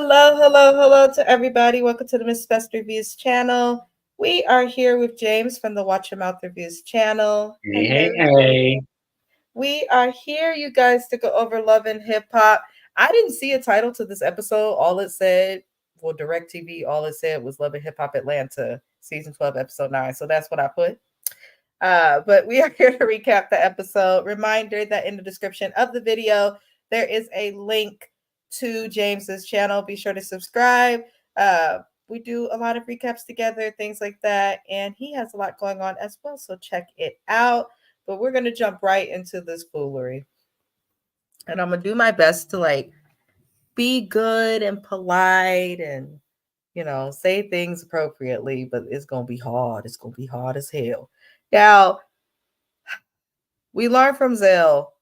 Hello to everybody. Welcome to the Miss Best Reviews channel. We are here with James from the Watch Your Mouth Reviews channel. Hey, Hello, hey, James. hey. We are here, you guys, to go over love and hip hop. I didn't see a title to this episode. All it said, well, DirecTV, all it said was Love and Hip Hop Atlanta, season 12, episode 9. So that's what I put. But we are here to recap the episode. Reminder that in the description of the video, there is a link to James's channel. Be sure to subscribe. We do a lot of recaps together, things like that. And he has a lot going on as well. So check it out. But we're going to jump right into this foolery. And I'm going to do my best to be good and polite and, say things appropriately. But it's going to be hard. It's going to be hard as hell. Now, we learned from Zell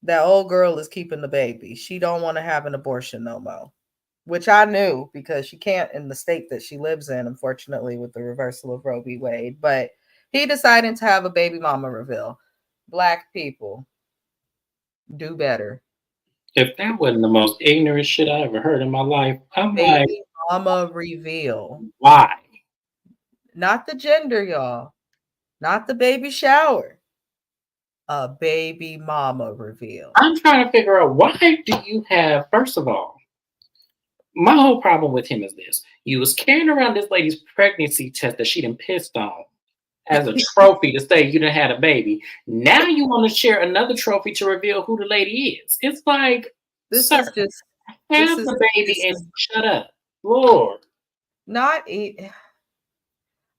that old girl is keeping the baby. She don't want to have an abortion no more, which I knew because she can't in the state that she lives in, unfortunately, with the reversal of Roe v. Wade. But he decided to have a baby mama reveal. Black people, do better. If that wasn't the most ignorant shit I ever heard in my life, I'm like, Baby mama reveal. why? Not the gender, y'all. Not the baby shower. A baby mama reveal. I'm trying to figure out why do you have, first of all, my whole problem with him is this. You was carrying around this lady's pregnancy test that she done pissed on as a trophy to say you done had a baby. Now you want to share another trophy to reveal who the lady is. It's like, This sir, is just have the baby and shut up. Lord. not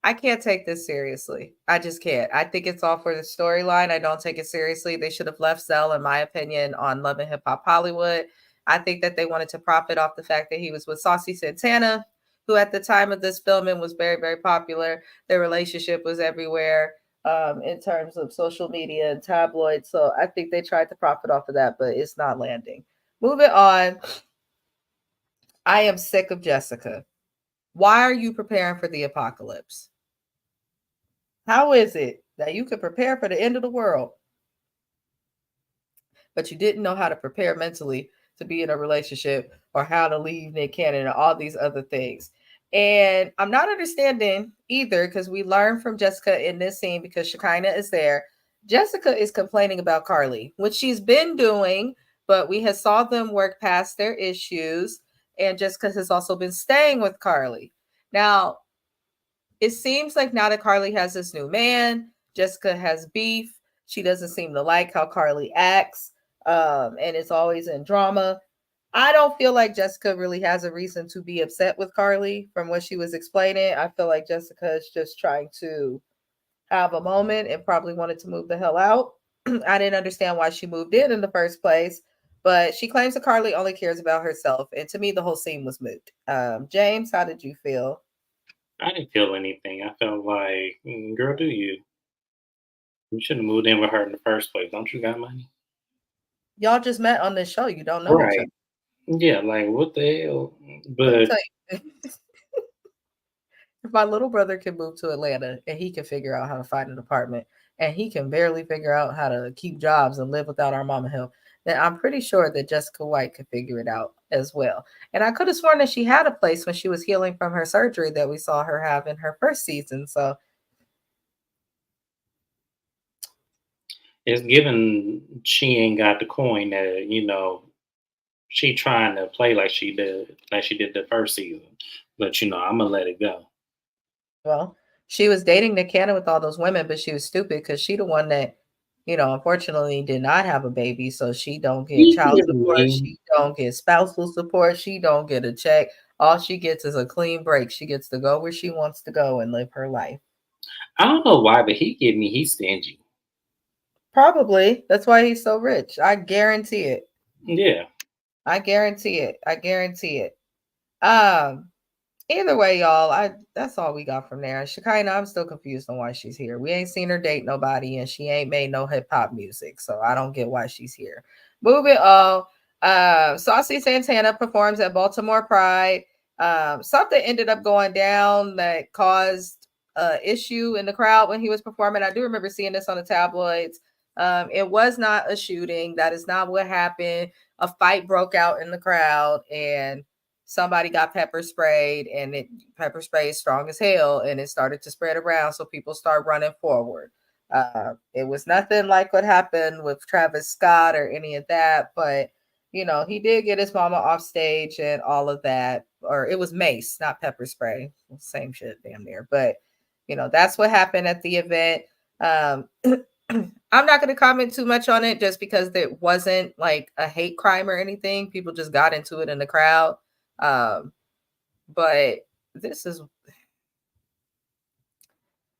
I can't take this seriously. I just can't. I think it's all for the storyline. I don't take it seriously. They should have left Zell, in my opinion, on Love and Hip Hop Hollywood. I think that they wanted to profit off the fact that he was with Saucy Santana, who at the time of this filming was very, very popular. Their relationship was everywhere in terms of social media and tabloids. So I think they tried to profit off of that, but it's not landing. Moving on. I am sick of Jessica. Why are you preparing for the apocalypse? How is it that you could prepare for the end of the world, but you didn't know how to prepare mentally to be in a relationship or how to leave Nick Cannon and all these other things? And I'm not understanding either because we learned from Jessica in this scene because Shekinah is there. Jessica is complaining about Carly, which she's been doing, but we have saw them work past their issues. And Jessica has also been staying with Carly. Now, it seems like now that Carly has this new man, Jessica has beef. She doesn't seem to like how Carly acts, and it's always in drama. I don't feel like Jessica really has a reason to be upset with Carly from what she was explaining. I feel like Jessica is just trying to have a moment and probably wanted to move the hell out. I didn't understand why she moved in the first place, but she claims that Carly only cares about herself. And to me, the whole scene was moot. James, how did you feel? I didn't feel anything. I felt like, girl, do you? You shouldn't have moved in with her in the first place. Don't you got money? Y'all just met on this show. You don't know each other. Right. Yeah, like what the hell? Let me But tell you. If my little brother can move to Atlanta and he can figure out how to find an apartment and he can barely figure out how to keep jobs and live without our mama help, then I'm pretty sure that Jessica White could figure it out as well. And I could have sworn that she had a place when she was healing from her surgery that we saw her have in her first season. So it's given she ain't got the coin that, she trying to play like she did the first season. But I'm gonna let it go. well, she was dating Nick Cannon with all those women, but she was stupid because she the one that, unfortunately did not have a baby. So she don't get child support. She don't get spousal support. She don't get a check. All she gets is a clean break. She gets to go where she wants to go and live her life. I don't know why, but he's stingy. Probably. That's why he's so rich. I guarantee it. Yeah. I guarantee it. I guarantee it. Um, Either way, y'all, that's all we got from there. Shekinah, I'm still confused on why she's here. We ain't seen her date nobody, and she ain't made no hip hop music, so I don't get why she's here. Moving on. Saucy Santana performs at Baltimore Pride. Something ended up going down that caused issue in the crowd when he was performing. I do remember seeing this on the tabloids. It was not a shooting. That is not what happened. A fight broke out in the crowd, and somebody got pepper sprayed, and it pepper spray is strong as hell, and it started to spread around, so people start running forward. It was nothing like what happened with Travis Scott or any of that, but he did get his mama off stage and all of that. Or it was mace, not pepper spray. Same shit, damn near. But that's what happened at the event. Um, I'm not going to comment too much on it just because it wasn't like a hate crime or anything. People just got into it in the crowd. But this is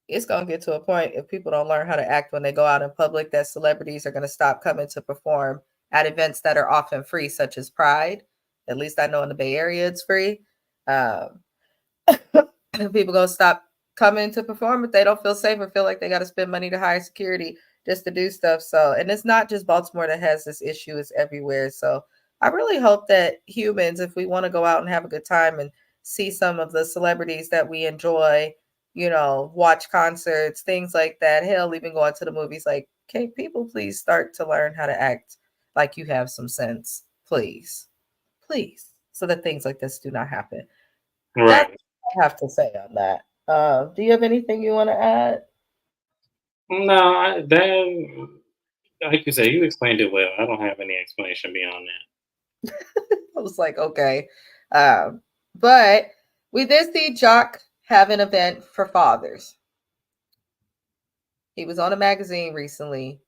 it's going to get to a point, if people don't learn how to act when they go out in public, that celebrities are going to stop coming to perform at events that are often free, such as Pride. At least I know in the Bay Area it's free. Um, People going to stop coming to perform if they don't feel safe or feel like they got to spend money to hire security just to do stuff. So, and it's not just Baltimore that has this issue, it's everywhere. So I really hope that humans, if we want to go out and have a good time and see some of the celebrities that we enjoy, watch concerts, things like that, hell, even going to the movies, like, okay, people please start to learn how to act like you have some sense, please, please, so that things like this do not happen. That's Right. all I have to say on that. Do you have anything you want to add? No, that, like you said, you explained it well. I don't have any explanation beyond that. I was like, okay. Um, but we did see Jock have an event for fathers. He was on a magazine recently.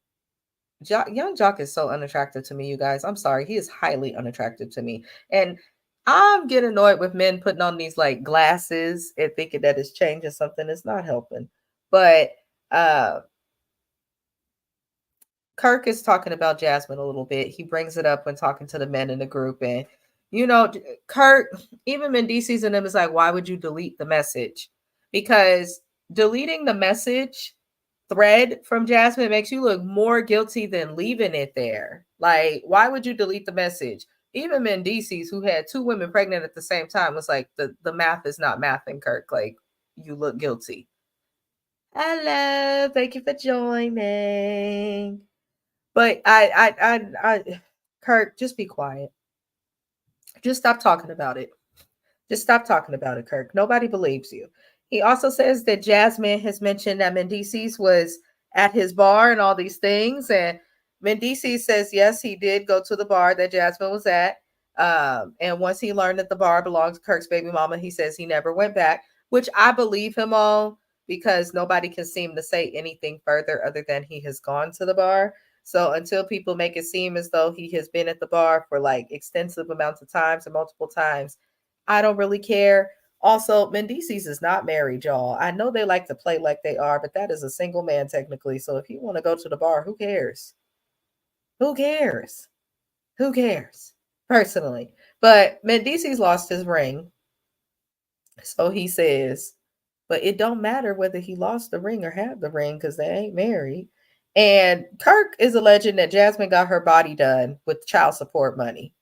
Young Jock is so unattractive to me, you guys. I'm sorry. He is highly unattractive to me. And I'm getting annoyed with men putting on these like glasses and thinking that it's changing something. It's not helping. But uh Kirk is talking about Jasmine a little bit. He brings it up when talking to the men in the group. And, Kirk, even Mendices and them is like, why would you delete the message? Because deleting the message thread from Jasmine makes you look more guilty than leaving it there. Like, why would you delete the message? Even Mendices, who had two women pregnant at the same time, was like, the math is not mathing, Kirk. Like, you look guilty. Hello, thank you for joining. But Kurt, just be quiet. Just stop talking about it. Just stop talking about it, Kirk. Nobody believes you. He also says that Jasmine has mentioned that Mendices was at his bar and all these things. And Mendices says, yes, he did go to the bar that Jasmine was at. And once he learned that the bar belonged to Kirk's baby mama, he says he never went back, which I believe him on, because nobody can seem to say anything further other than he has gone to the bar. So until people make it seem as though he has been at the bar for like extensive amounts of times or multiple times, I don't really care. Also, Mendices is not married, y'all. I know they like to play like they are, but that is a single man technically. So if you want to go to the bar, who cares? Who cares? Who cares? Personally. But Mendices lost his ring. So he says, but it don't matter whether he lost the ring or had the ring because they ain't married. And Kirk is alleging that Jasmine got her body done with child support money.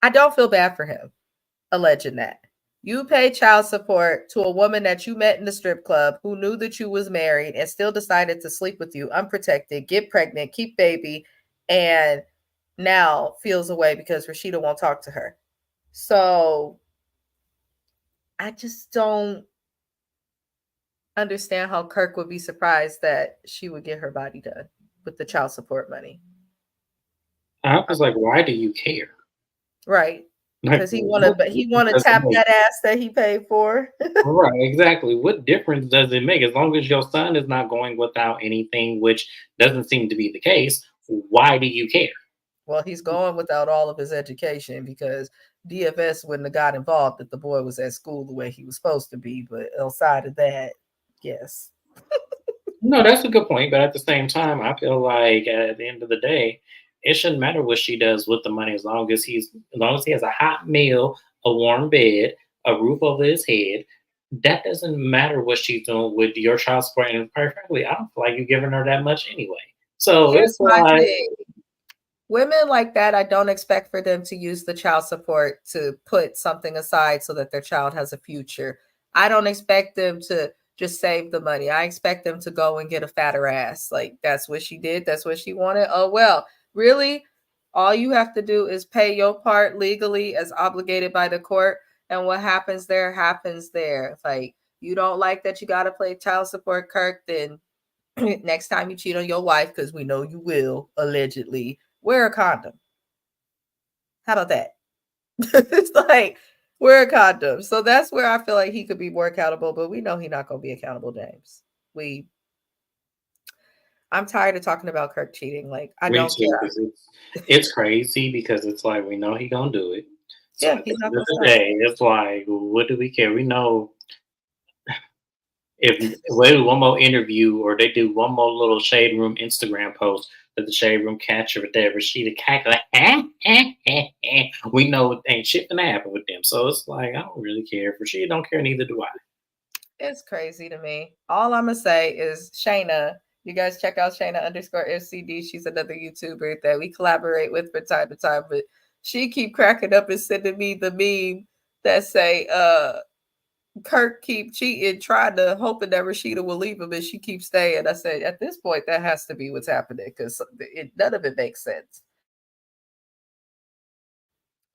I don't feel bad for him alleging that. You pay child support to a woman that you met in the strip club who knew that you was married and still decided to sleep with you unprotected, get pregnant, keep baby, and now feels away because Rashida won't talk to her. So I just don't understand how Kirk would be surprised that she would get her body done with the child support money. I was like, why do you care? Right. Like, Because what he difference wanna does it tap make? that ass that he paid for. Right, exactly. What difference does it make? As long as your son is not going without anything, which doesn't seem to be the case, why do you care? Well, he's going without all of his education because DFS wouldn't have got involved if the boy was at school the way he was supposed to be. But outside of that, yes. No, that's a good point. But at the same time, I feel like at the end of the day, it shouldn't matter what she does with the money as long as he has a hot meal, a warm bed, a roof over his head. That doesn't matter what she's doing with your child support. And quite frankly, I don't feel like you're giving her that much anyway. So Here's it's my like, thing. Women like that, I don't expect for them to use the child support to put something aside so that their child has a future. I don't expect them to just save the money. I expect them to go and get a fatter ass. Like, that's what she did. That's what she wanted. Oh, well, really? All you have to do is pay your part legally as obligated by the court, and what happens there happens there. Like, you don't like that you got to play child support, Kirk, then next time you cheat on your wife, because we know you will, allegedly, wear a condom. How about that? It's like, wear a condom. So that's where I feel like he could be more accountable, but we know he's not going to be accountable, James. I'm tired of talking about Kirk cheating. Like, I Me don't too, care. because it's crazy because it's like we know he gonna do it. So Yeah, at the he's not end of going to the stop. day, it's like, what do we care? We know if we do one more interview or they do one more little shade room Instagram post that the shade room catcher with that Rashida cackle, we know it ain't shit gonna happen with them. So it's like I don't really care. If Rashida don't care, neither do I. It's crazy to me. All I'm gonna say is Shayna. You guys check out Shayna underscore FCD. She's another YouTuber that we collaborate with from time to time. But she keep cracking up and sending me the meme that say, Kirk keep cheating, trying to hoping that Rashida will leave him, and she keeps staying. I said, at this point, that has to be what's happening because none of it makes sense.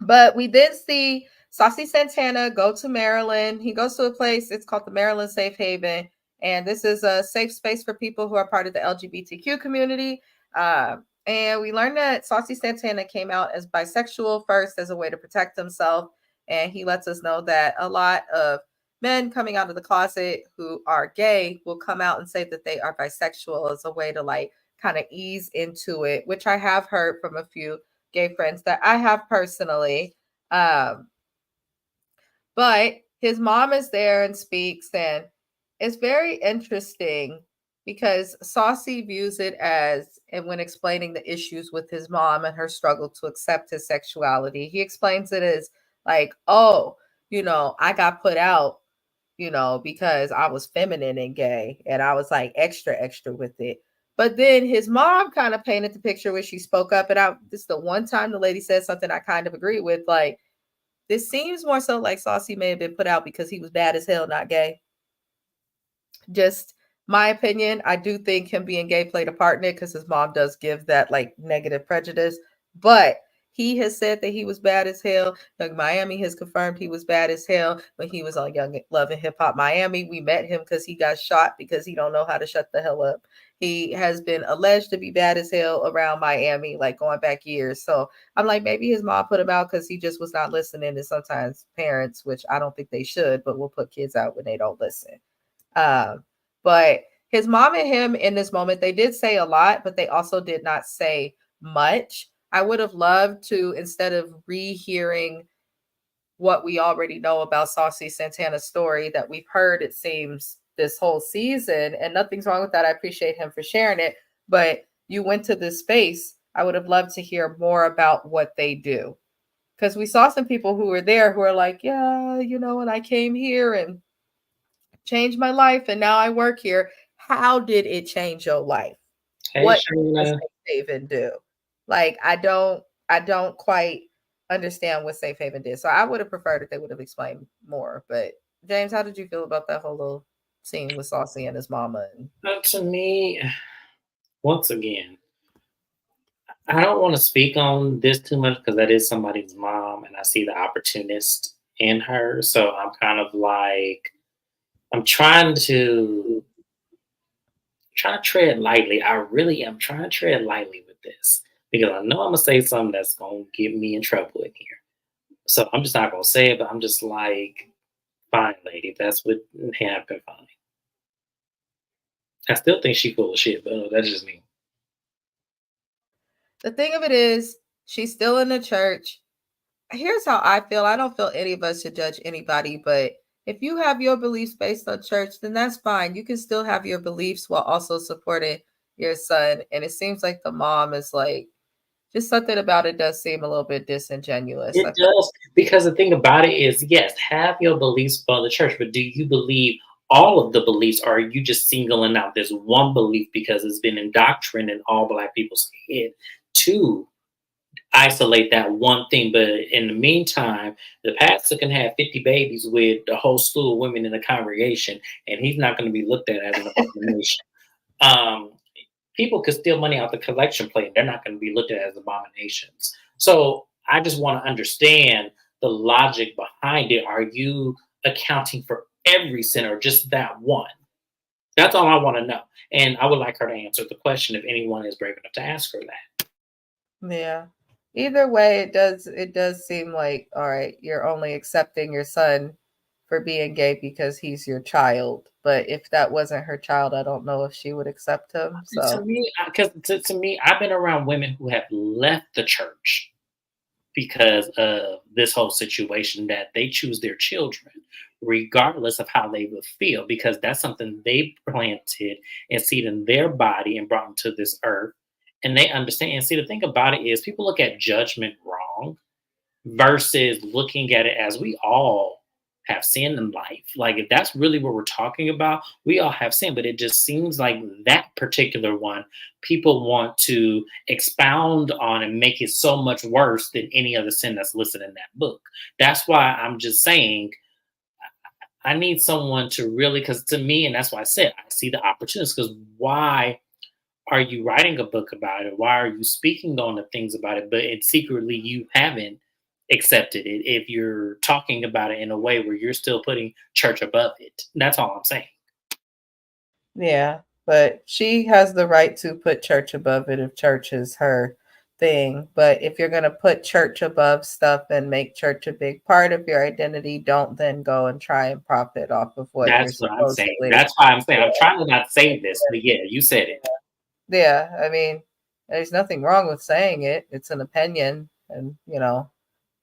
But we did see Saucy Santana go to Maryland. He goes to a place, it's called the Maryland Safe Haven. And this is a safe space for people who are part of the LGBTQ community. And we learned that Saucy Santana came out as bisexual first as a way to protect himself. And he lets us know that a lot of men coming out of the closet who are gay will come out and say that they are bisexual as a way to like kind of ease into it, which I have heard from a few gay friends that I have personally. Um, but his mom is there and speaks, and it's very interesting because Saucy views it as, and when explaining the issues with his mom and her struggle to accept his sexuality, he explains it as like, oh, I got put out, because I was feminine and gay, and I was like extra, extra with it. But then his mom kind of painted the picture where she spoke up, and this is the one time the lady said something I kind of agree with. Like, this seems more so like Saucy may have been put out because he was bad as hell, not gay. Just my opinion. I do think him being gay played a part in it because his mom does give that like negative prejudice. But he has said that he was bad as hell. Young Miami has confirmed he was bad as hell when he was on Young Love and Hip Hop Miami. We met him because he got shot because he don't know how to shut the hell up. He has been alleged to be bad as hell around Miami, like going back years. So I'm like, maybe his mom put him out because he just was not listening. And sometimes parents, which I don't think they should, but will put kids out when they don't listen. Um, but his mom and him in this moment, they did say a lot, but they also did not say much. I would have loved to, instead of rehearing what we already know about Saucy Santana's story that we've heard, it seems, this whole season, and nothing's wrong with that. I appreciate him for sharing it. But you went to this space. I would have loved to hear more about what they do. Because we saw some people who were there who are like, yeah, and I came here and changed my life and now I work here. How did it change your life? Hey, What does Shayna. Safe Haven do? Like, I don't quite understand what Safe Haven did. So I would have preferred if they would have explained more. But James, how did you feel about that whole little scene with Saucy and his mama? And To me, once again, I don't want to speak on this too much because that is somebody's mom, and I see the opportunist in her. So I'm kind of like I'm trying to tread lightly. I really am trying to tread lightly with this because I know I'm gonna say something that's gonna get me in trouble in here. So I'm just not gonna say it, but I'm just like, fine, lady, if that's what happened, fine. I still think she full of shit, but that's just me. the thing of it is, she's still in the church. Here's how I feel. I don't feel any of us should judge anybody, but if you have your beliefs based on church, then that's fine. You can still have your beliefs while also supporting your son. And it seems like the mom is like, just something about it does seem a little bit disingenuous. It does because the thing about it is, yes, have your beliefs for the church, but do you believe all of the beliefs, or are you just singling out this one belief because it's been indoctrinated in all Black people's head to isolate that one thing? But in the meantime, the pastor can have 50 babies with the whole slew of women in the congregation, and he's not going to be looked at as an abomination. Um, people could steal money out the collection plate. They're not going to be looked at as abominations. So I just want to understand the logic behind it. Are you accounting for every sin or just that one? That's all I want to know. And I would like her to answer the question if anyone is brave enough to ask her that. Yeah. Either way, it does seem like, all right, you're only accepting your son for being gay because he's your child. But if that wasn't her child, I don't know if she would accept him. To So me, because to me, I've been around women who have left the church because of this whole situation that they choose their children regardless of how they would feel because that's something they planted and seed in their body and brought into this earth and they understand and see the thing about it is people look at judgment wrong versus looking at it as we all have sin in life. Like if that's really what we're talking about, we all have sin, but it just seems like that particular one, people want to expound on and make it so much worse than any other sin that's listed in that book. That's why I'm just saying I need someone to really, because to me, and that's why I said I see the opportunities. Because why are you writing a book about it? Why are you speaking on the things about it? But it secretly you haven't accepted it if you're talking about it in a way where you're still putting church above it. That's all I'm saying. yeah, but she has the right to put church above it if church is her thing. But if you're going to put church above stuff and make church a big part of your identity, don't then go and try and profit off of what you're That's what I'm saying. supposedly. That's why I'm saying I'm trying to not say this, but yeah, you said it. Yeah, I mean, there's nothing wrong with saying it. It's an opinion, and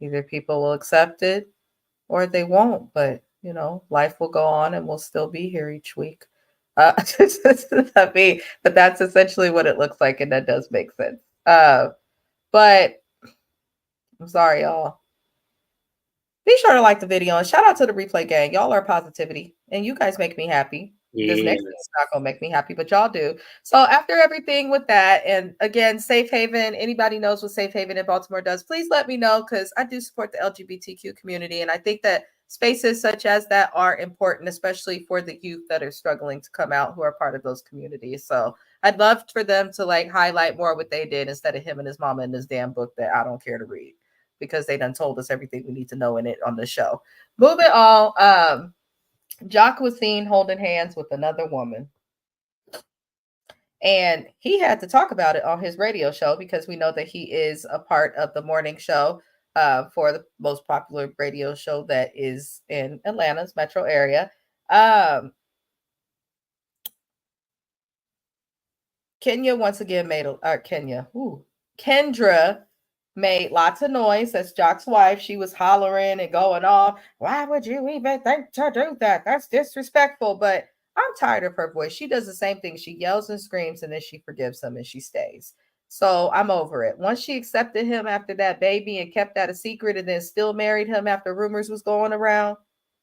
either people will accept it or they won't. But life will go on, and we'll still be here each week. But that's essentially what it looks like, and that does make sense. But I'm sorry, y'all. Be sure to like the video and shout out to the replay gang. Y'all are positivity and you guys make me happy. This next Yes. thing's not gonna make me happy, but y'all do. So after everything with that, and again, Safe Haven, anybody knows what Safe Haven in Baltimore does, please let me know because I do support the LGBTQ community. And I think that spaces such as that are important, especially for the youth that are struggling to come out who are part of those communities. So I'd love for them to like highlight more what they did instead of him and his mama in this damn book that I don't care to read because they done told us everything we need to know in it on the show. Moving on, Jock was seen holding hands with another woman. And he had to talk about it on his radio show because we know that he is a part of the morning show for the most popular radio show that is in Atlanta's metro area. Kenya once again made Kendra made lots of noise. That's Jock's wife. She was hollering and going off. Why would you even think to do that? That's disrespectful. But I'm tired of her voice. She does the same thing. She yells and screams and then she forgives him and she stays. So I'm over it. Once she accepted him after that baby and kept that a secret and then still married him after rumors was going around,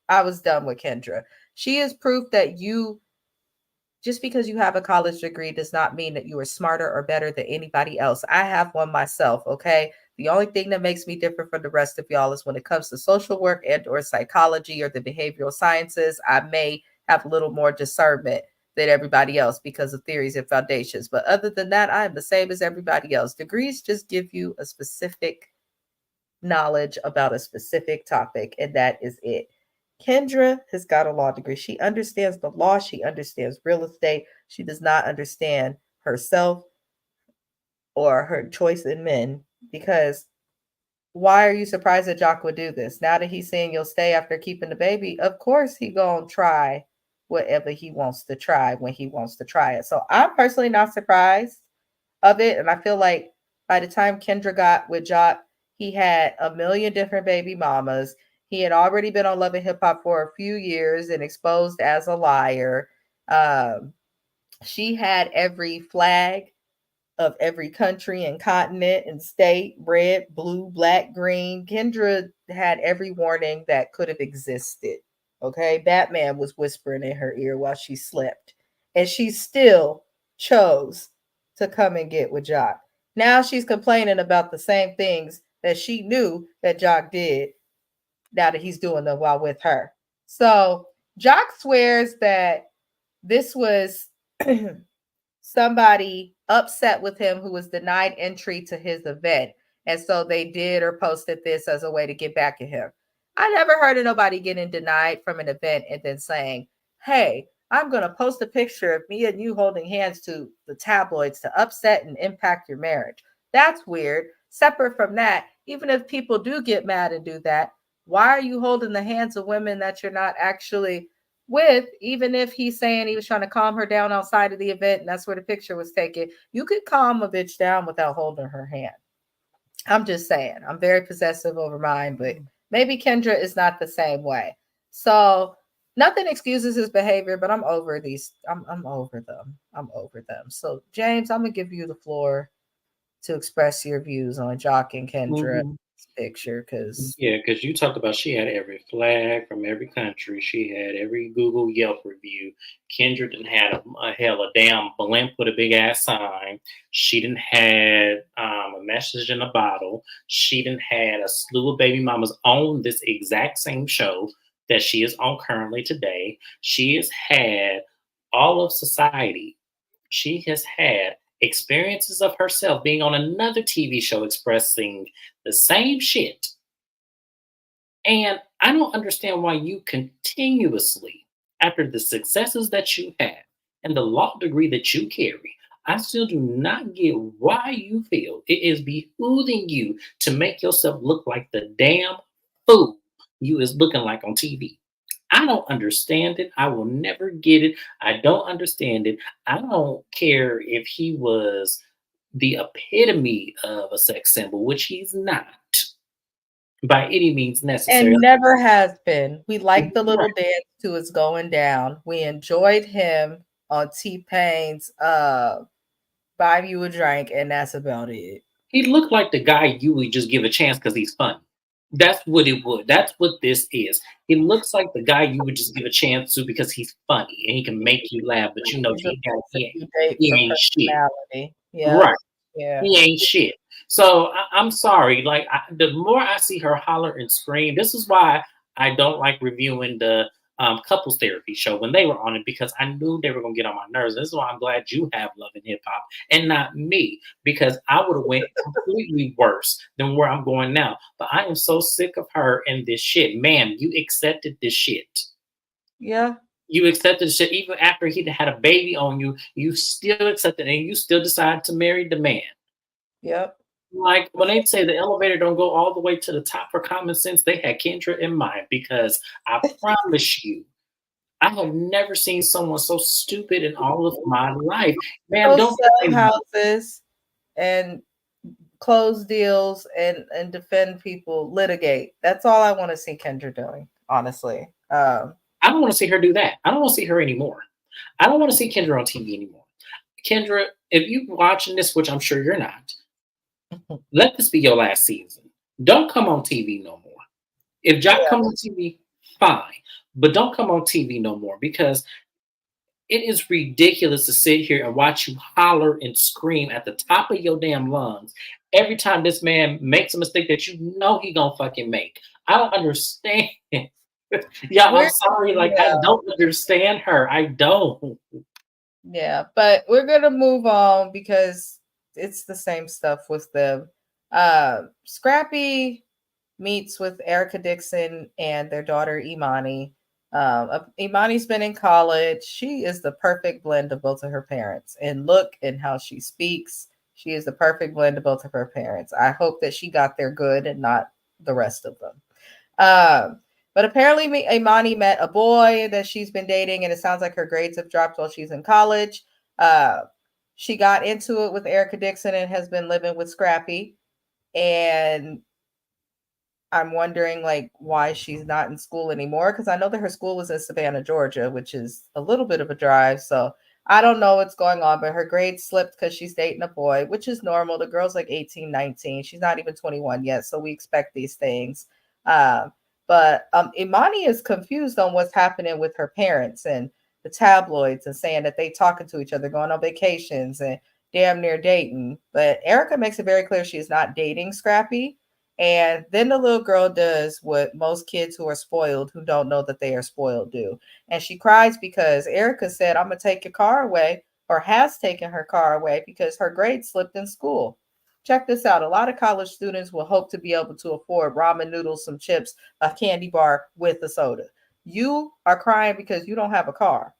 I was done with Kendra. She is proof that you just because you have a college degree does not mean that you are smarter or better than anybody else. I have one myself, okay? The only thing that makes me different from the rest of y'all is when it comes to social work and or psychology or the behavioral sciences, I may have a little more discernment than everybody else because of theories and foundations. But other than that, I am the same as everybody else. Degrees just give you a specific knowledge about a specific topic, and that is it. Kendra has got a law degree. She understands the law. She understands real estate. She does not understand herself or her choice in men because why are you surprised that Jock would do this? Now that he's saying you'll stay after keeping the baby, of course he gonna try whatever he wants to try when he wants to try it. So I'm personally not surprised of it. And I feel like by the time Kendra got with Jock, he had a million different baby mamas. He had already been on Love and Hip Hop for a few years and exposed as a liar. Um, she had every flag of every country and continent and state, red, blue, black, green. Kendra had every warning that could have existed. Okay. Batman was whispering in her ear while she slept. And she still chose to come and get with Jock. Now she's complaining about the same things that she knew that Jock did now that he's doing them while with her. So Jock swears that this was somebody upset with him who was denied entry to his event. And so they did or posted this as a way to get back at him. I never heard of nobody getting denied from an event and then saying, hey, I'm going to post a picture of me and you holding hands to the tabloids to upset and impact your marriage. That's weird. Separate from that, even if people do get mad and do that, why are you holding the hands of women that you're not actually with? Even if he's saying he was trying to calm her down outside of the event and that's where the picture was taken, you could calm a bitch down without holding her hand. I'm just saying, I'm very possessive over mine, but maybe Kendra is not the same way. So nothing excuses his behavior, but I'm over these. I'm over them. I'm over them. So James, I'm gonna give you the floor to express your views on Jock and Kendra's Mhm. picture, because Yeah, because you talked about she had every flag from every country. She had every Google Yelp review. Kendra didn't have a hell a damn blimp with a big ass sign. She didn't have a message in a bottle. She didn't had a slew of baby mamas on this exact same show that she is on currently today. She has had all of society. She has had experiences of herself being on another TV show expressing the same shit, and I don't understand why you continuously, after the successes that you have and the law degree that you carry, I still do not get why you feel it is behooving you to make yourself look like the damn fool you is looking like on TV. I don't understand it. I will never get it. I don't understand it. I don't care if he was the epitome of a sex symbol, which he's not by any means necessary. and never has been. We liked the Right. little dance to It's Going Down. We enjoyed him on T Pain's Buy You a Drink, and that's about it. He looked like the guy you would just give a chance because he's funny. That's what it would. That's what this is. He looks like the guy you would just give a chance to because he's funny and he can make you laugh, but you know He's a deep down person you date he for ain't shit. personality. Yep. Right. Yeah. He ain't shit. So I'm sorry. Like the more I see her holler and scream, this is why I don't like reviewing the couples therapy show when they were on it because I knew they were gonna get on my nerves. This is why I'm glad you have Love and Hip Hop and not me because I would have went completely worse than where I'm going now. But I am so sick of her and this shit, man. You accepted this shit. Yeah. You accepted the shit even after he had a baby on you. You still accepted it, and you still decided to marry the man. Yep. Like when they say the elevator don't go all the way to the top for common sense, they had Kendra in mind because I promise you, I have never seen someone so stupid in all of my life. Ma'am, Go don't sell say houses and close deals and defend people, litigate. That's all I want to see Kendra doing, honestly. I don't want to see her do that. I don't want to see her anymore. I don't want to see Kendra on TV anymore. Kendra, if you're watching this, which I'm sure you're not, let this be your last season. Don't come on TV no more. If Jock Yeah. comes on TV, fine. But don't come on TV no more because it is ridiculous to sit here and watch you holler and scream at the top of your damn lungs every time this man makes a mistake that you know he gonna fucking make. I don't understand. Yeah, I'm We're sorry. Like I yeah, don't understand her. I don't. yeah, but we're gonna move on because it's the same stuff with them. Scrappy meets with Erica Dixon and their daughter Imani. Imani's been in college. She is the perfect blend of both of her parents and look and how she speaks. She is the perfect blend of both of her parents. I hope that she got there good and not the rest of them. Um, but apparently, Imani met a boy that she's been dating, and it sounds like her grades have dropped while she's in college. Uh, she got into it with Erica Dixon and has been living with Scrappy. And I'm wondering like why she's not in school anymore because I know that her school was in Savannah, Georgia, which is a little bit of a drive. So I don't know what's going on, but her grades slipped because she's dating a boy, which is normal. The girl's like 18, 19. She's not even 21 yet. So we expect these things. Um, but Imani is confused on what's happening with her parents and the tabloids and saying that they talking to each other, going on vacations and damn near dating. But Erica makes it very clear she's not dating Scrappy, and then the little girl does what most kids who are spoiled, who don't know that they are spoiled, do. And she cries because Erica said, I'm going to take your car away. or has taken her car away because her grades slipped in school. Check this out. A lot of college students will hope to be able to afford ramen noodles, some chips, a candy bar with a soda. You are crying because you don't have a car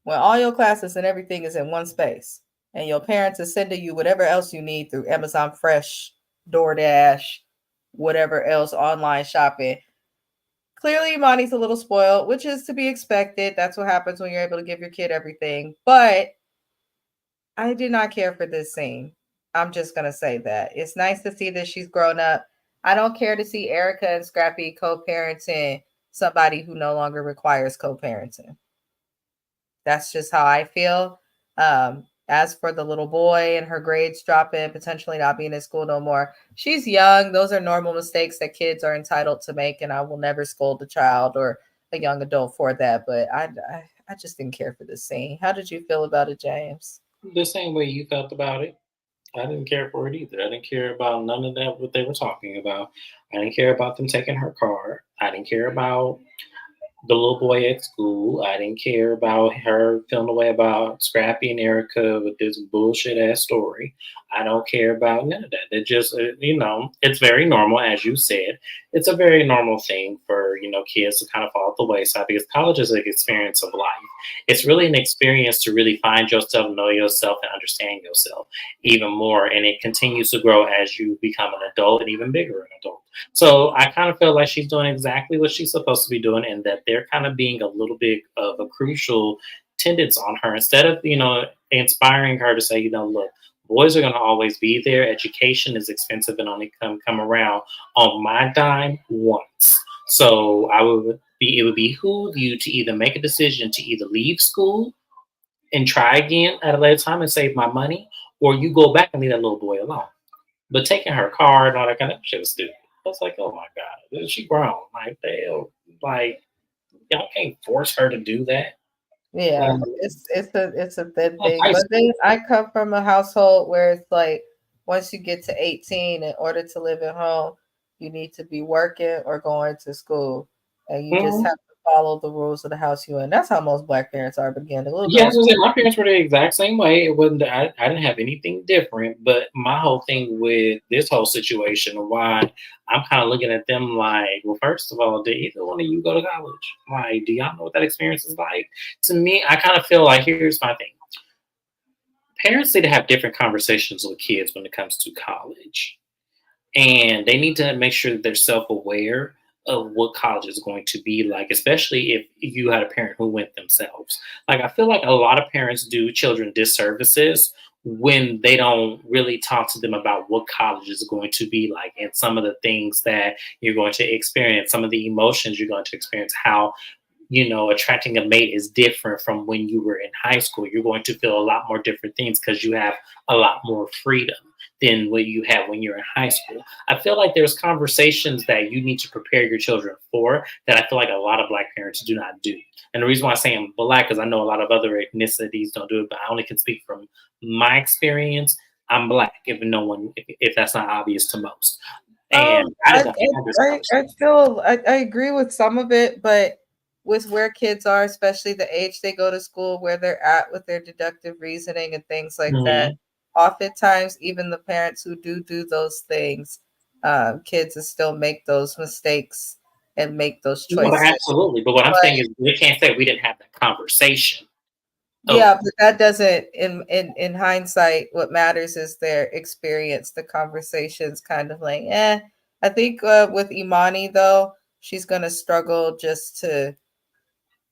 when all your classes and everything is in one space and your parents are sending you whatever else you need through Amazon Fresh, DoorDash, whatever else, online shopping. Clearly, Imani's a little spoiled, which is to be expected. That's what happens when you're able to give your kid everything. But I did not care for this scene. I'm just going to say that. It's nice to see that she's grown up. I don't care to see Erica and Scrappy co parenting somebody who no longer requires co parenting. That's just how I feel. As for the little boy and her grades dropping, potentially not being in school no more, she's young. Those are normal mistakes that kids are entitled to make, and I will never scold a child or a young adult for that. But I just didn't care for this scene. How did you feel about it, James? The same way you felt about it. I didn't care for it either. I didn't care about none of that what they were talking about. I didn't care about them taking her car. I didn't care about the little boy at school. I didn't care about her feeling the way about Scrappy and Erica with this bullshit ass story. I don't care about none of that. It just, it's very normal, as you said. It's a very normal thing for, kids to kind of fall off the wayside because college is an experience of life. It's really an experience to really find yourself, know yourself, and understand yourself even more. And it continues to grow as you become an adult and even bigger an adult. So I kind of feel like she's doing exactly what she's supposed to be doing, and that they're kind of being a little bit of a crucial tendance on her instead of, inspiring her to say, look, boys are going to always be there. Education is expensive and only come around on my dime once. So it would behoove you to either make a decision to either leave school and try again at a later time and save my money, or you go back and leave that little boy alone. But taking her car and all that kind of shit was stupid. I was like, oh my God, she grown. Like, they, like, y'all can't force her to do that. Yeah, Um, it's a thin like thing. high But then school. I come from a household where it's like once you get to 18, in order to live at home, you need to be working or going to school. And you just Mhm. have to follow the rules of the house you in. That's how most black parents are. But again, the little Yeah, I was girls. gonna say, my parents were the exact same way. It wasn't. I didn't have anything different. But my whole thing with this whole situation, why I'm kind of looking at them like, well, first of all, did either one of you go to college? Like, do y'all know what that experience is like? To me, I kind of feel like here's my thing. Parents need to have different conversations with kids when it comes to college, and they need to make sure that they're self-aware of what college is going to be like, especially if you had a parent who went themselves. Like, I feel like a lot of parents do children disservices when they don't really talk to them about what college is going to be like and some of the things that you're going to experience, some of the emotions you're going to experience, how attracting a mate is different from when you were in high school. You're going to feel a lot more different things because you have a lot more freedom than what you have when you're in high school. I feel like there's conversations that you need to prepare your children for that I feel like a lot of black parents do not do. And the reason why I say I'm black is I know a lot of other ethnicities don't do it, but I only can speak from my experience. I'm black, if that's not obvious to most. And I I just don't have this I conversation. feel I agree with some of it, but with where kids are, especially the age they go to school, where they're at with their deductive reasoning and things like that, Mhm. oftentimes even the parents who do those things, kids will still make those mistakes and make those No, choices. absolutely. But what I'm But saying is, we can't say we didn't have that conversation. Of yeah, but that doesn't in hindsight, what matters is their experience. The conversations kind of like, I think with Imani though, she's gonna struggle just to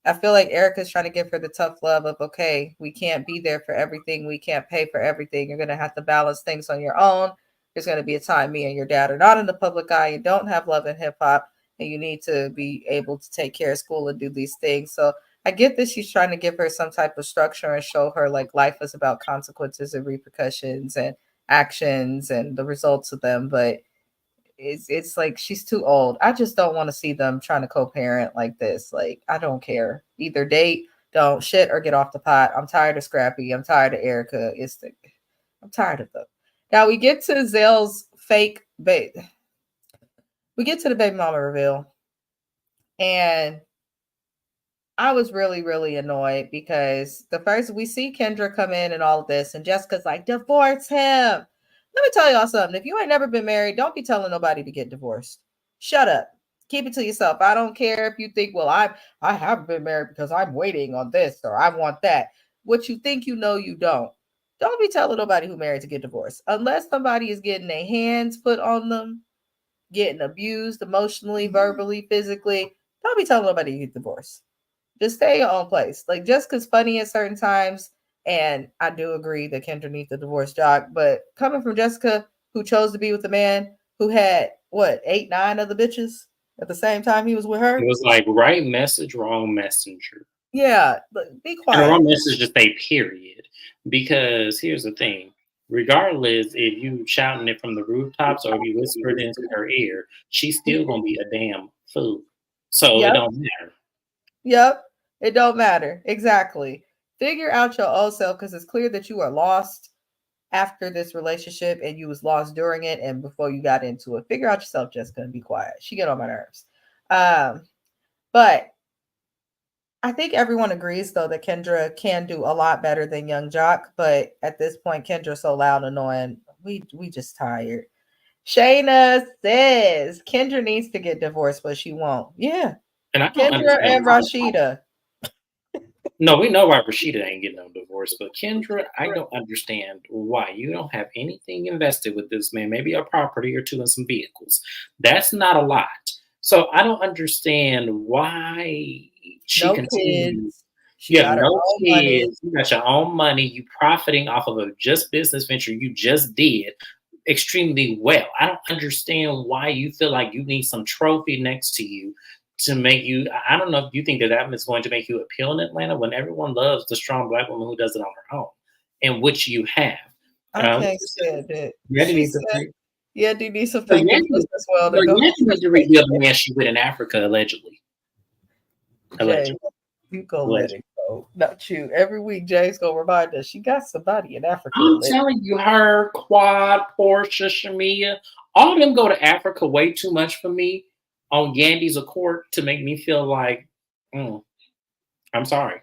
I feel like Erica's trying to give her the tough love of, okay, we can't be there for everything. We can't pay for everything. You're going to have to balance things on your own. There's going to be a time me and your dad are not in the public eye and don't have love in hip hop. And you need to be able to take care of school and do these things. So I get that she's trying to give her some type of structure and show her like life is about consequences and repercussions and actions and the results of them. But it's like she's too old. I just don't want to see them trying to co-parent like this. Like I don't care. Either date, don't shit or get off the pot. I'm tired of Scrappy. I'm tired of Erica. I'm tired of them. Now we get to Zell's fake babe. We get to the baby mama reveal, and I was really, really annoyed because the first we see Kendra come in and all of this, and Jessica's like, divorce him. Let me tell y'all something. If you ain't never been married, don't be telling nobody to get divorced. Shut up. Keep it to yourself. I don't care if you think, well, I haven't been married because I'm waiting on this or I want that. What you think you know, you don't. Don't be telling nobody who married to get divorced unless somebody is getting their hands put on them, getting abused emotionally, verbally, physically. Don't be telling nobody to get divorced. Just stay in your own place. Like Jessica's funny at certain times, and I do agree that Kendra needs the divorce jock. But coming from Jessica, who chose to be with a man who had what 8, 9 other bitches at the same time he was with It her. was like right message, wrong messenger. Yeah, be And the quiet. wrong message to say period. Because here's the thing. Regardless if you shouting it from the rooftops or if you whisper it into her ear, she's still gonna be a damn fool. So it Yep, don't matter. yep. It don't matter exactly. Figure out your own self because it's clear that you are lost after this relationship and you was lost during it and before you got into it. Figure out yourself, Jessica, and be quiet. She get on my nerves. Um, but I think everyone agrees though that Kendra can do a lot better than Young Jock. But at this point, Kendra's so loud and annoying. We just tired. Shayna says Kendra needs to get divorced, but she won't. Yeah, And I don't Kendra understand and why. Rashida. No, we know why Rashida ain't getting no divorce, but Kendra, I don't understand why you don't have anything invested with this man, maybe a property or two and some vehicles. That's not a lot. So I don't understand why she No continues. kids. She You have got her no own money. kids, you got your own money, you profiting off of a just business venture you just did extremely well. I don't understand why you feel like you need some trophy next to you to make you. I don't know if you think that that is going to make you appeal in Atlanta when everyone loves the strong black woman who does it on her own, and which you have. I can't So stand it. Yeti She needs to said, think. yeah, do need some So fake Yeti, divorce as well to so go. Yeti needs to reveal the man she with in Africa allegedly. Jay, Allegedly. you go let Allegedly. it go. Not you. Every week, Jay's gonna remind us she got somebody in Africa. I'm telling you, her, Quad, Portia, Shamia, all of them go to Africa way too much for me on Yandy's accord to make me feel like, mm, I'm sorry.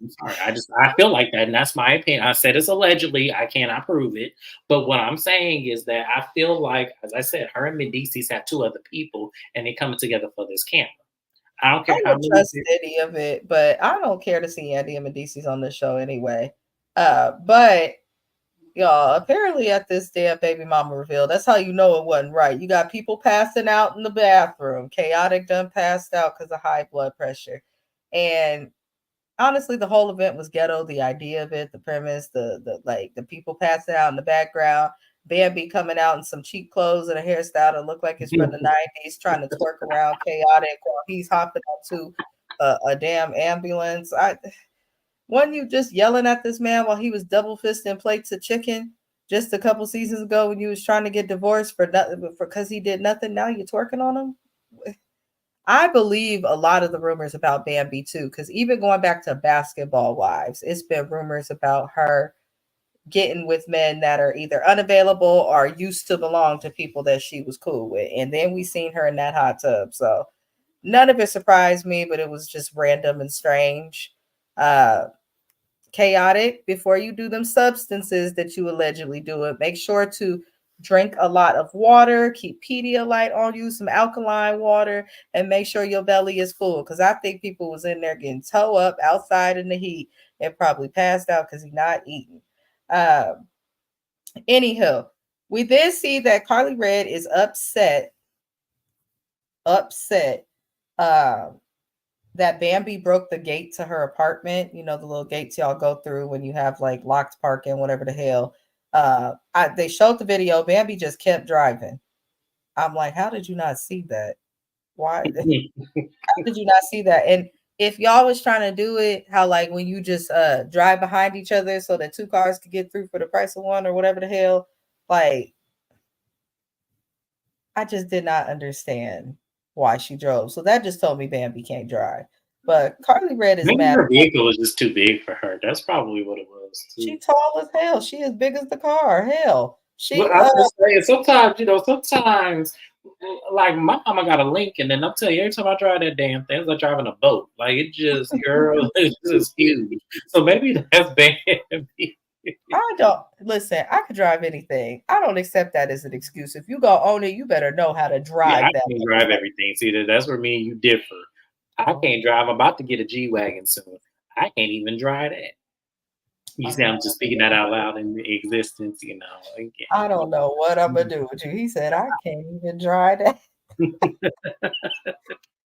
I'm sorry. I feel like that, and that's my opinion. I said it's allegedly. I cannot prove it, but what I'm saying is that I feel like, as I said, her and Medicis have two other people, and they coming together for this camera. I don't I care how don't many. trust any of it, but I don't care to see Andy and Medicis on the show anyway. But y'all, apparently at this damn baby mama reveal, that's how you know it wasn't right. You got people passing out in the bathroom. Chaotic done passed out because of high blood pressure. And honestly, the whole event was ghetto. The idea of it, the premise, the like the people passing out in the background, Bambi coming out in some cheap clothes and a hairstyle that looked like it's from the 90s, trying to twerk around chaotic while he's hopping onto a damn ambulance. I wasn't you just yelling at this man while he was double fisting plates of chicken just a couple seasons ago when you was trying to get divorced for nothing because he did nothing. Now you're twerking on him. I believe a lot of the rumors about Bambi too, because even going back to Basketball Wives, it's been rumors about her getting with men that are either unavailable or used to belong to people that she was cool with. And then we seen her in that hot tub. So none of it surprised me, but it was just random and strange. Uh Chaotic, before you do them substances that you allegedly do it, make sure to drink a lot of water, keep Pedialyte on you, some alkaline water, and make sure your belly is full. Because I think people was in there getting toe up outside in the heat and probably passed out because he's not eating. Um, Anywho, we then see that Carly Red is upset. Um, that Bambi broke the gate to her apartment. You know, the little gates y'all go through when you have like locked parking, whatever the hell. They showed the video. Bambi just kept driving. I'm like, how did you not see that? Why? How did you not see that? And if y'all was trying to do it, how like when you just drive behind each other so that two cars could get through for the price of one or whatever the hell, like I just did not understand why she drove. So that just told me Bambi can't drive. But Carly Red is Maybe mad. her vehicle is just too big for her. That's probably what it was She too. tall as hell. She as big as the car. Hell, Well, she I'm just saying, sometimes, sometimes like my mama got a Lincoln, and I'm telling you, every time I drive that damn thing, it's like driving a boat. Like it just, girl, it's just huge. So maybe that's bad. I don't listen. I could drive anything. I don't accept that as an excuse. If you go own it, you better know how to Yeah, I drive that can't drive motherfucker. everything. See, that's where me and you differ. I can't drive. I'm about to get a G wagon soon. I can't even drive that. You see, I'm just speaking that out loud in existence. You know, I don't know what I'm gonna do with you. He said I can't even drive that.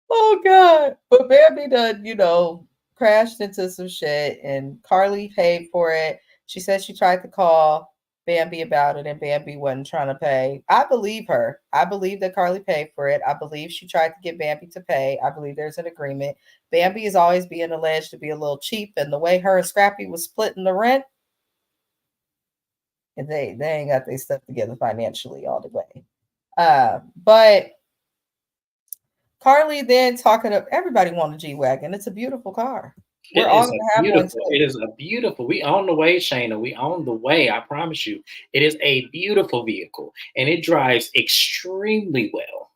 Oh God. But Bambi done, crashed into some shit and Carly paid for it. She said she tried to call Bambi about it and Bambi wasn't trying to pay. I believe her. I believe that Carly paid for it. I believe she tried to get Bambi to pay. I believe there's an agreement. Bambi is always being alleged to be a little cheap, and the way her and Scrappy was splitting the rent, and they ain't got their stuff together financially all the way. But Carly then talking up everybody want a G Wagon. It's a beautiful car. We're it all is a gonna have one beautiful. too. It is a beautiful. We own the way, Shayna. We own the way. I promise you, it is a beautiful vehicle, and it drives extremely well.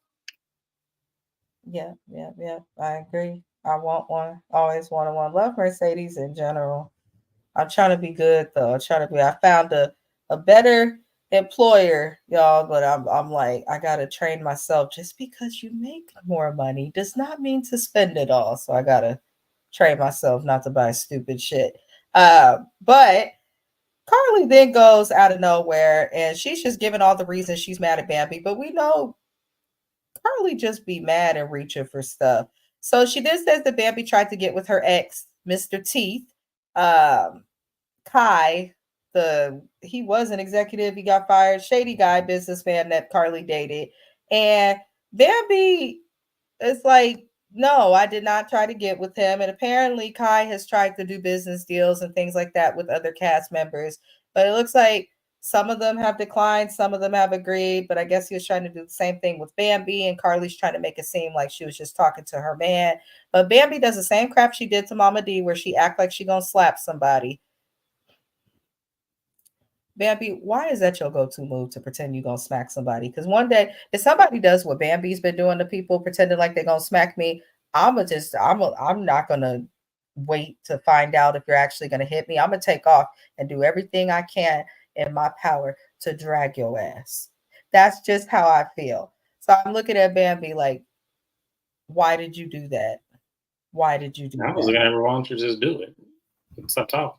Yeah, yeah, yeah. I agree. I want one. Always wanted one. Love Mercedes in general. I'm trying to be good though. I'm trying to be. I found a better employer, y'all, but I'm like I gotta train myself. Just because you make more money does not mean to spend it all. So I gotta train myself not to buy stupid shit. But Carly then goes out of nowhere and she's just giving all the reasons she's mad at Bambi, but we know Carly just be mad and reaching for stuff. So she then says that Bambi tried to get with her ex, Mr. Teeth. Um, Kai, he was an executive, he got fired, shady guy, businessman that Carly dated. And Bambi is like, no, I did not try to get with him. And apparently Kai has tried to do business deals and things like that with other cast members. But it looks like some of them have declined, some of them have agreed. But I guess he was trying to do the same thing with Bambi, and Carly's trying to make it seem like she was just talking to her man. But Bambi does the same crap she did to Mama D, where she act like she gonna slap somebody. Bambi, why is that your go-to move to pretend you're gonna smack somebody? Because one day, if somebody does what Bambi's been doing to people, pretending like they're gonna smack me, I'm not gonna wait to find out if you're actually gonna hit me. I'm gonna take off and do everything I can in my power to drag your ass. That's just how I feel. So I'm looking at Bambi like, why did you do that? Why did you do I was that, gonna ever want to just do it. Stop talking.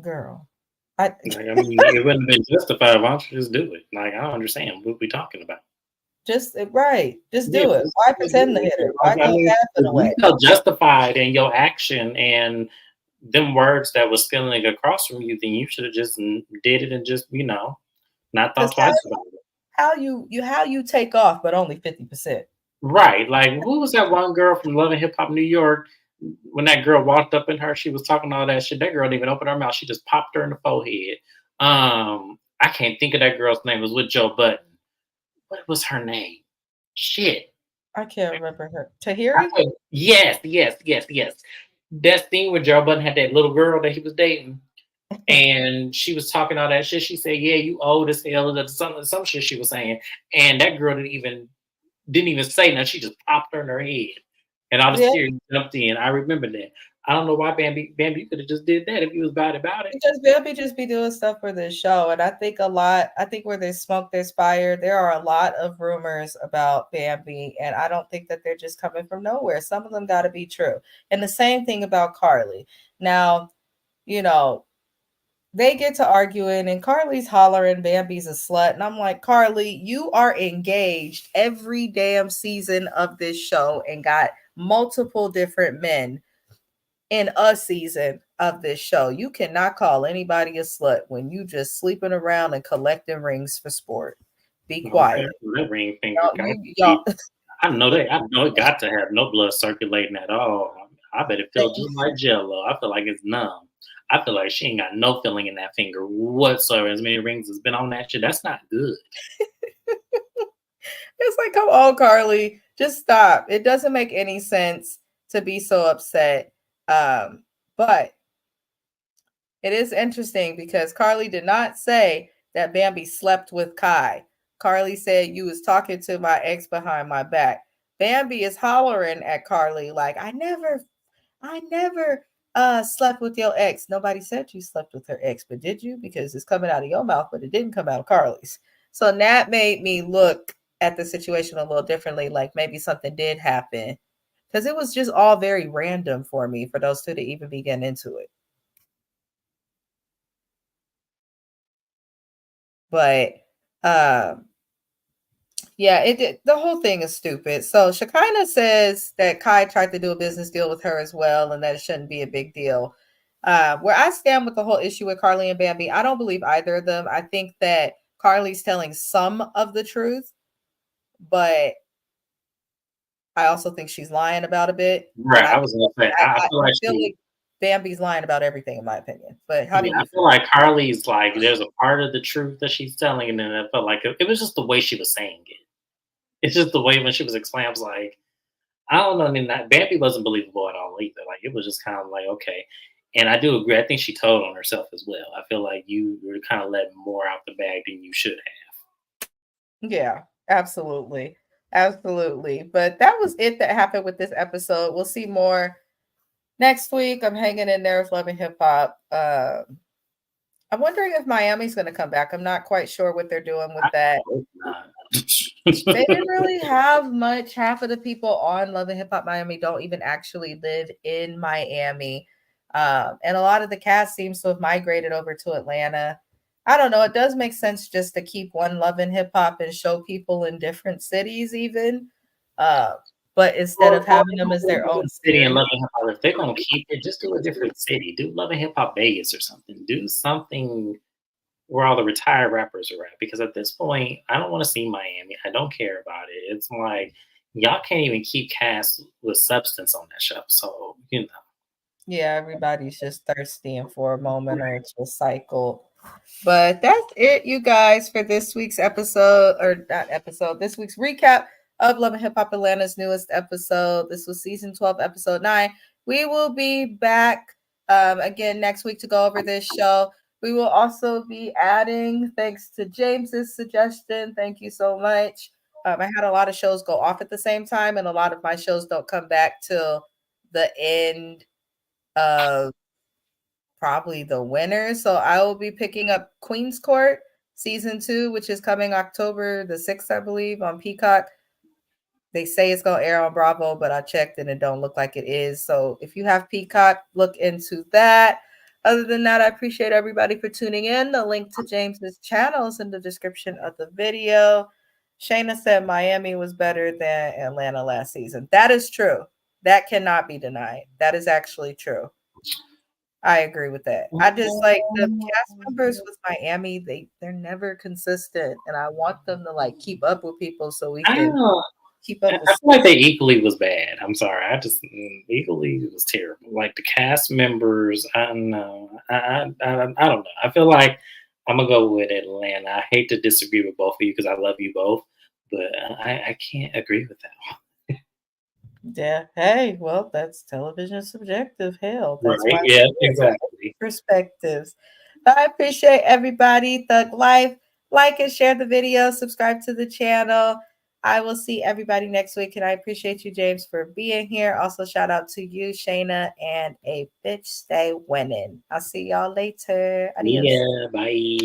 girl? I Like, I mean, it wouldn't have been justified. Why don't you just do it? Like, I don't understand what we talking about. just right, just Yeah, do it. Why just do pretend to hit her? it. Why Like, I go mean, half if in a you way? felt justified in your action and them words that was spilling across from you, then you should have just did it and just, not thought Because how twice about it. how you take off, but only 50%. Right. Like, who was that one girl from Love and Hip Hop New York? When that girl walked up in her, she was talking all that shit. That girl didn't even open her mouth. She just popped her in the forehead. I can't think of that girl's name. It was with Joe Button. What was her name? Shit. I can't remember her. Tahiri? Yes, yes, yes, yes. That thing where Joe Button had that little girl that he was dating, and she was talking all that shit. She said, "Yeah, you old as hell." Some shit she was saying, and that girl didn't even say nothing. She just popped her in her head, and all the Yeah, tears jumped in. I remember that. I don't know why Bambi, you could have just did that if you was bad about it. because Bambi just be doing stuff for this show, and I think where there's smoke, there's fire. There are a lot of rumors about Bambi, and I don't think that they're just coming from nowhere. Some of them got to be true, and the same thing about Carly. Now, you know, they get to arguing and Carly's hollering Bambi's a slut. And I'm like, Carly, you are engaged every damn season of this show and got multiple different men in a season of this show. You cannot call anybody a slut when you just sleeping around and collecting rings for sport. Be Okay, quiet. that ring finger got to Y'all, be. I know that. I know it got to have no blood circulating at all. I bet it feels just like Jello. I feel like it's numb. I feel like she ain't got no feeling in that finger whatsoever. As many rings has been on that shit. That's not good. it's like, come on, Carly, just stop. It doesn't make any sense to be so upset. But it is interesting because Carly did not say that Bambi slept with Kai. Carly said you was talking to my ex behind my back. Bambi is hollering at Carly like, I never slept with your ex. Nobody said you slept with her ex, but did you? Because it's coming out of your mouth, but it didn't come out of Carly's. So that made me look at the situation a little differently, like maybe something did happen. Because it was just all very random for me for those two to even be getting into it. But yeah, the whole thing is stupid. So Shekinah says that Kai tried to do a business deal with her as well, and that it shouldn't be a big deal. Where I stand with the whole issue with Carly and Bambi, I don't believe either of them. I think that Carly's telling some of the truth, but I also think she's lying about a bit. Right. And I was gonna say I feel I like feel like Bambi's lying about everything, in my opinion. But how do yeah, I you feel feel? like Carly's like there's a part of the truth that she's telling, and then I felt like it was just the way she was saying it. It's just the way when she was explaining, I was like, I don't know. I mean, Bambi wasn't believable at all either. Like it was just kind of like okay. And I do agree. I think she told on herself as well. I feel like you were kind of letting more out the bag than you should Yeah, absolutely. Absolutely. But that was it that happened with this episode. We'll see more next week. I'm hanging in there with Love and Hip Hop. I'm wondering if Miami's going to come back. I'm not quite sure what they're doing with have. that. I hope not. They didn't really have much. Half of the people on Love and Hip Hop Miami don't even actually live in Miami. And a lot of the cast seems to have migrated over to Atlanta. I don't know. It does make sense just to keep one Love and Hip Hop and show people in different cities, even. Uh, but instead of Or having them as their own city and series. Love and Hip Hop. If they're gonna keep it, just do a different city. Do Love and Hip Hop Vegas or something. Do something where all the retired rappers are at. Because at this point, I don't want to see Miami. I don't care about it. It's like y'all can't even keep cast with substance on that show. So you know, Yeah, everybody's just thirsty and for a moment or it's a cycle. But that's it, you guys, for this week's episode, or not episode, this week's recap of Love and Hip Hop Atlanta's newest episode. This was season 12, episode 9. We will be back again next week to go over this show. We will also be adding, thanks to James's suggestion. Thank you so much. I had a lot of shows go off at the same time, and a lot of my shows don't come back till the end of probably the winner. So I will be picking up Queen's Court season 2, which is coming October the 6th, I believe, on Peacock. They say it's gonna air on Bravo, but I checked and it don't look like it is. So if you have Peacock, look into that. Other than that, I appreciate everybody for tuning in. The link to James's channel is in the description of the video. Shayna said Miami was better than Atlanta last season. That is true. That cannot be denied. That is actually true. I agree with that. I just like the cast members with Miami, they're never consistent and I want them to like keep up with people so we I don't can know. keep I up with feel like they equally was bad. I'm sorry. I just equally was terrible. Like the cast members, I don't know. I don't know. I feel like I'm gonna go with Atlanta. I hate to disagree with both of you because I love you both, but I can't agree with that. yeah. Hey, well, that's television subjective. Hell, that's Right? why Yeah, we're here. exactly. Perspectives. But I appreciate everybody. Thug Life. Like and share the video. Subscribe to the channel. I will see everybody next week. And I appreciate you, James, for being here. Also, shout out to you, Shayna, and a bitch stay winning. I'll see y'all later. Adios. Yeah. Bye.